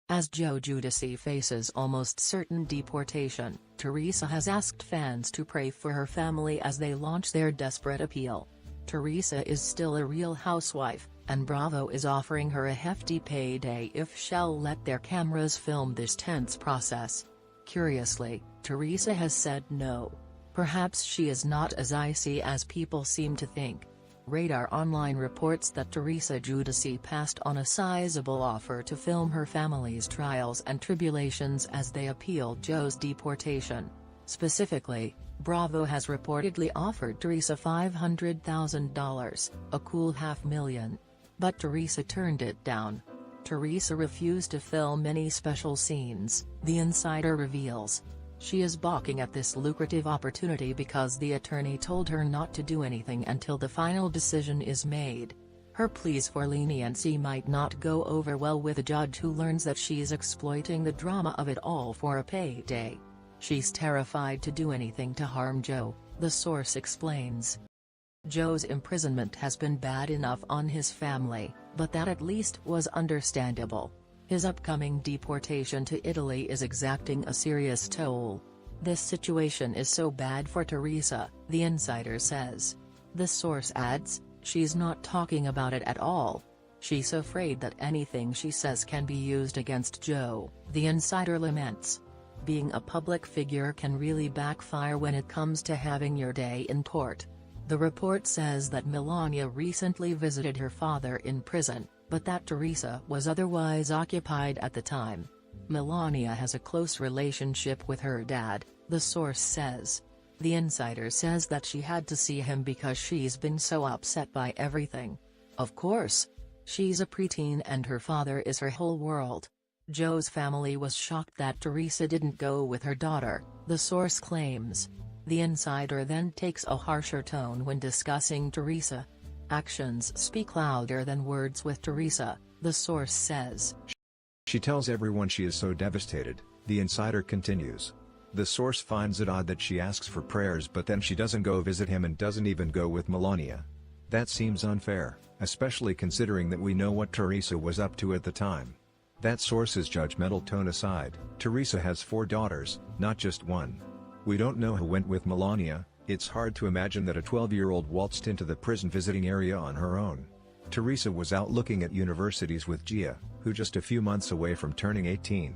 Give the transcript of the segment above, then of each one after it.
As Joe Giudice faces almost certain deportation, Teresa has asked fans to pray for her family as they launch their desperate appeal. Teresa is still a Real Housewife, and Bravo is offering her a hefty payday if she'll let their cameras film this tense process. Curiously, Teresa has said no. Perhaps she is not as icy as people seem to think. RadarOnline reports that Teresa Giudice passed on a sizable offer to film her family's trials and tribulations as they appealed Joe's deportation. Specifically, Bravo has reportedly offered Teresa $500,000, a cool $500,000. But Teresa turned it down. Teresa refused to film any special scenes, the insider reveals. She is balking at this lucrative opportunity because the attorney told her not to do anything until the final decision is made. Her pleas for leniency might not go over well with a judge who learns that she's exploiting the drama of it all for a payday. She's terrified to do anything to harm Joe, the source explains. Joe's imprisonment has been bad enough on his family, but that at least was understandable. His upcoming deportation to Italy is exacting a serious toll. This situation is so bad for Teresa, the insider says. The source adds, she's not talking about it at all. She's afraid that anything she says can be used against Joe, the insider laments. Being a public figure can really backfire when it comes to having your day in court. The report says that Milania recently visited her father in prison, but that Teresa was otherwise occupied at the time. Milania has a close relationship with her dad, the source says. The insider says that she had to see him because she's been so upset by everything. Of course. She's a preteen and her father is her whole world. Joe's family was shocked that Teresa didn't go with her daughter, the source claims. The insider then takes a harsher tone when discussing Teresa. Actions speak louder than words with Teresa, the source says. She tells everyone she is so devastated, the insider continues. The source finds it odd that she asks for prayers but then she doesn't go visit him and doesn't even go with Milania. That seems unfair, especially considering that we know what Teresa was up to at the time. That source's judgmental tone aside, Teresa has 4 daughters, not just one. We don't know who went with Milania. It's hard to imagine that a 12-year-old waltzed into the prison visiting area on her own. Teresa was out looking at universities with Gias, who just a few months away from turning 18.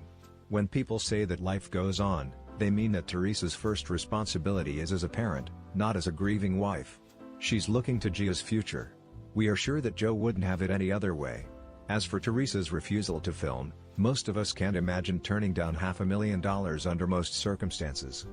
When people say that life goes on, they mean that Teresa's first responsibility is as a parent, not as a grieving wife. She's looking to Gias' future. We are sure that Joe wouldn't have it any other way. As for Teresa's refusal to film, most of us can't imagine turning down $500,000 under most circumstances.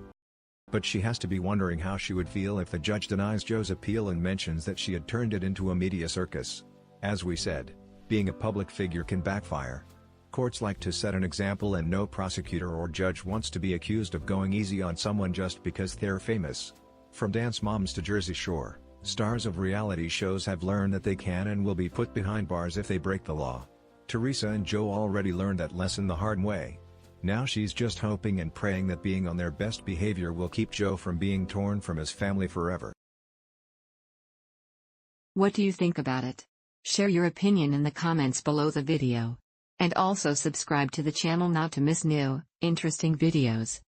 But she has to be wondering how she would feel if the judge denies Joe's appeal and mentions that she had turned it into a media circus. As we said, being a public figure can backfire. Courts like to set an example and no prosecutor or judge wants to be accused of going easy on someone just because they're famous. From dance moms to Jersey Shore, stars of reality shows have learned that they can and will be put behind bars if they break the law. Teresa and Joe already learned that lesson the hard way. Now she's just hoping and praying that being on their best behavior will keep Joe from being torn from his family forever. What do you think about it? Share your opinion in the comments below the video. And also subscribe to the channel not to miss new, interesting videos.